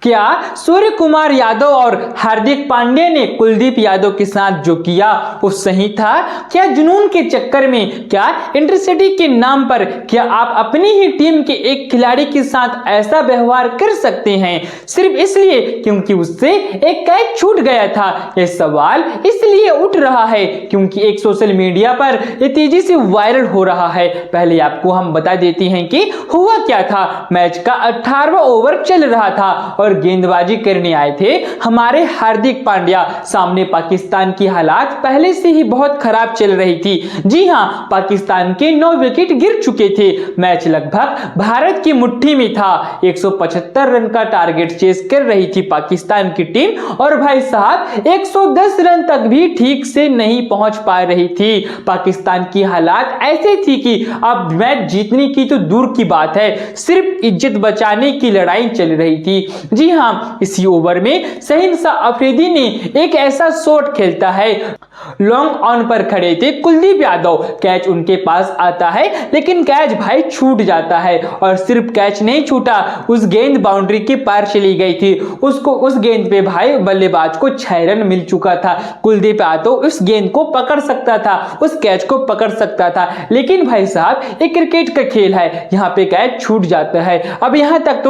क्या सूर्य कुमार यादव और हार्दिक पांड्या ने कुलदीप यादव के साथ जो किया वो सही था? क्या जुनून के चक्कर में, क्या इंटरसिटी के नाम पर, क्या आप अपनी ही टीम के एक खिलाड़ी के साथ ऐसा व्यवहार कर सकते हैं सिर्फ इसलिए क्योंकि उससे एक कैच छूट गया था? यह सवाल इसलिए उठ रहा है क्योंकि एक सोशल मीडिया पर ये तेजी से वायरल हो रहा है। पहले आपको हम बता देते हैं कि हुआ क्या था। मैच का 18वां ओवर चल रहा था और गेंदबाजी करने आए थे हमारे हार्दिक पांड्या। सामने पाकिस्तान की हालात पहले से ही बहुत खराब चल रही थी। जी हां, पाकिस्तान के 9 विकेट गिर चुके थे। मैच लगभग भारत की मुट्ठी में था। 175 रन का टारगेट चेस कर रही थी पाकिस्तान की टीम और भाई साहब 110 रन तक भी ठीक से नहीं पहुंच पा रही थी। पाकिस्तान की हालात ऐसे थी कि अब मैच जीतने की तो दूर की बात है, सिर्फ इज्जत बचाने की लड़ाई चल रही थी। जी हां, इसी ओवर में शहनशाह अफरीदी ने एक ऐसा शॉट खेलता है। लॉन्ग ऑन पर खड़े थे कुलदीप यादव, कैच उनके पास आता है लेकिन कैच भाई छूट जाता है और सिर्फ कैच नहीं छूटा, उस गेंद बाउंड्री के पार चली गई थी। उस गेंद पे भाई बल्लेबाज को 6 रन मिल चुका था। कुलदीप यादव उस गेंद को पकड़ सकता था, उस कैच को पकड़ सकता था, लेकिन भाई साहब ये क्रिकेट का खेल है, यहाँ पे कैच छूट जाता है। अब यहाँ तक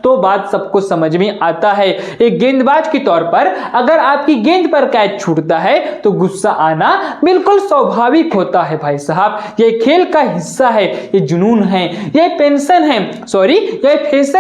तो बात सबको समझ में आता है। एक गेंदबाज के तौर पर अगर आपकी गेंद पर कैच छूटता है तो गुस्सा आना बिल्कुल स्वाभाविक होता है भाई साहब। ये खेल का हिस्सा है, ये जुनून है, ये फैशन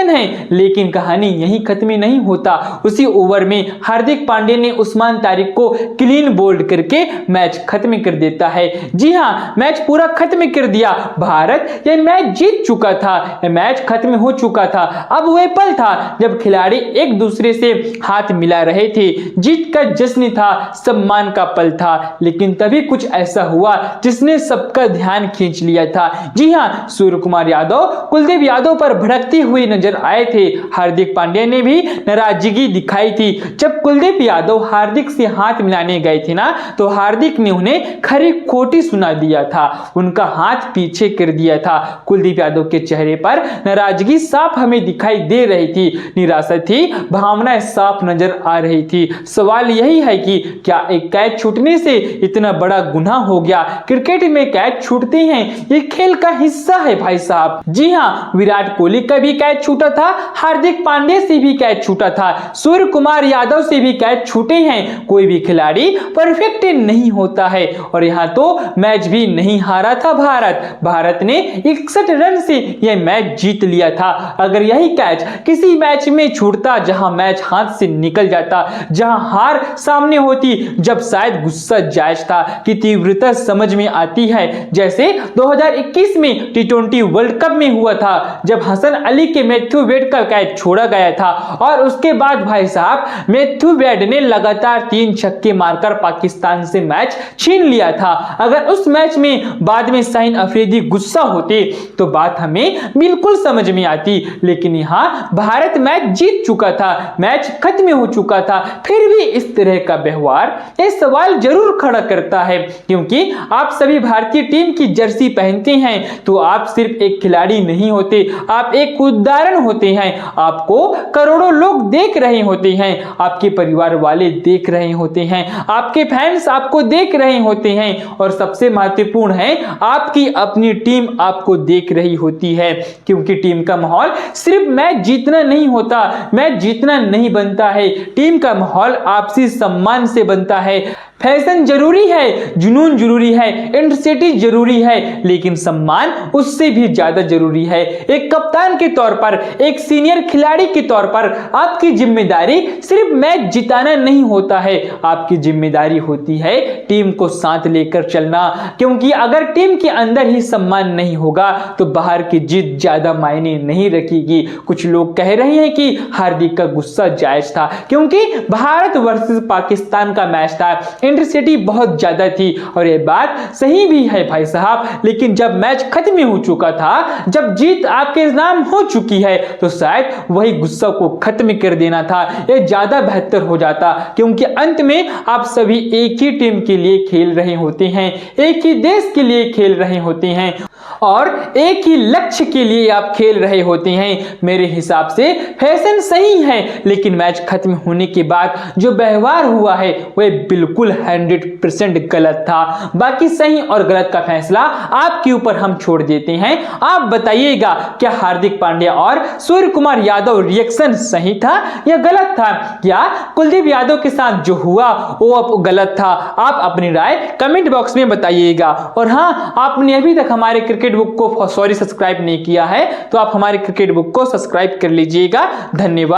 है। लेकिन कहानी यहीं खत्म नहीं होता। उसी ओवर में हार्दिक पांड्या ने उस्मान तारिक को क्लीन बोल्ड करके मैच खत्म कर देता है। जी हां, मैच पूरा खत्म कर दिया। भारत ये मैच जीत चुका था, ये मैच खत्म हो चुका था। अब वह पल था जब खिलाड़ी एक दूसरे से हाथ मिला रहे थे। जीत का जश्न था, सम्मान का पल था, लेकिन तभी कुछ ऐसा हुआ जिसने सबका ध्यान खींच लिया था। जी हां, सूर्य कुमार यादव कुलदीप यादव पर भड़कते हुए नजर आए थे। हार्दिक पांड्या ने भी नाराजगी दिखाई थी। जब कुलदीप यादव हार्दिक से हाथ मिलाने गए थे ना, तो हार्दिक ने उन्हें खरी खोटी सुना दिया था, उनका हाथ पीछे कर दिया था। कुलदीप यादव के चेहरे पर नाराजगी साफ हमें दिखाई दे रही थी, निराशा थी, भावनाएं साफ नजर आ रही थी। सवाल यही है कि क्या एक कैच छूटने से इतना बड़ा गुनाह हो गया? क्रिकेट में कैच छूटते हैं, ये खेल का हिस्सा है भाई साहब। जी हां, विराट कोहली का भी कैच छूटा था, हार्दिक पांड्या से भी कैच छूटा था, सूर्य कुमार यादव से भी कैच छूटे हैं। कोई भी खिलाड़ी परफेक्ट नहीं होता है और यहाँ तो मैच भी नहीं हारा था भारत ने 61 रन से यह मैच जीत लिया था। अगर यही कैच किसी मैच में छूटता जहां मैच हाथ से निकल जाता, जहां हार सामने होती, जब शायद गुस्सा जायज था कि तीव्रता समझ में आती है। जैसे 2021 में T20 वर्ल्ड कप में हुआ था, जब हसन अली के मैथ्यू वेड का कैच छोड़ा गया था और उसके बाद भाई साहब मैथ्यू वेड ने लगातार 3 छक्के मारकर पाकिस्तान से मैच छीन लिया था। अगर उस मैच में बाद में शाहीन अफरीदी गुस्सा होते तो बात हमें बिल्कुल समझ में आती, लेकिन यहाँ भारत मैच जीत चुका था, मैच खत्म हो चुका था, फिर भी इस तरह का व्यवहार ये सवाल जरूर खड़ा करता है। क्योंकि आप सभी भारतीय टीम की जर्सी पहनते हैं तो आप सिर्फ एक खिलाड़ी नहीं होते, आप एक उदाहरण होते हैं। आपको करोड़ों लोग देख रहे होते हैं, आपके परिवार वाले देख रहे होते हैं, आपके फैंस आपको देख रहे होते हैं और सबसे महत्वपूर्ण है आपकी अपनी टीम आपको देख रही होती है। क्योंकि टीम का माहौल सिर्फ मैच जीतना नहीं होता, मैच जीतना नहीं बनता है, टीम का माहौल आपसी सम्मान से बनता है। फैशन जरूरी है, जुनून जरूरी है, इंटरसिटी जरूरी है, लेकिन सम्मान उससे भी ज्यादा जरूरी है। एक कप्तान के तौर पर, एक सीनियर खिलाड़ी के तौर पर आपकी जिम्मेदारी सिर्फ मैच जिताना नहीं होता है, आपकी जिम्मेदारी होती है टीम को साथ लेकर चलना। क्योंकि अगर टीम के अंदर ही सम्मान नहीं होगा तो बाहर की जीत ज्यादा मायने नहीं रखेगी। कुछ लोग कह रहे हैं कि हार्दिक का गुस्सा जायज था क्योंकि भारत वर्सेस पाकिस्तान का मैच था, इंटेंसिटी बहुत ज्यादा थी और ये बात सही भी है भाई साहब। लेकिन जब मैच खत्म हो चुका था, जब जीत आपके नाम हो चुकी है, तो शायद वही गुस्सा को खत्म कर देना था, ये ज्यादा बेहतर हो जाता। क्योंकि अंत में आप सभी एक ही टीम के लिए खेल रहे होते हैं, एक ही देश के लिए खेल रहे होते हैं और एक ही लक्ष्य के लिए आप खेल रहे होते हैं। मेरे हिसाब से फैशन सही है, लेकिन मैच खत्म होने के बाद जो व्यवहार हुआ है वह बिल्कुल 100% गलत था। बाकी सही और गलत का फैसला आपके ऊपर हम छोड़ देते हैं। आप बताइएगा, क्या हार्दिक पांड्या और सूर्य कुमार यादव रिएक्शन सही था या गलत था? क्या कुलदीप यादव के साथ जो हुआ वो अब गलत था? आप अपनी राय कमेंट बॉक्स में बताइएगा। और हाँ, आपने अभी तक हमारे क्रिकेट बुक को सब्सक्राइब नहीं किया है तो आप हमारे क्रिकेट बुक को सब्सक्राइब कर लीजिएगा। धन्यवाद।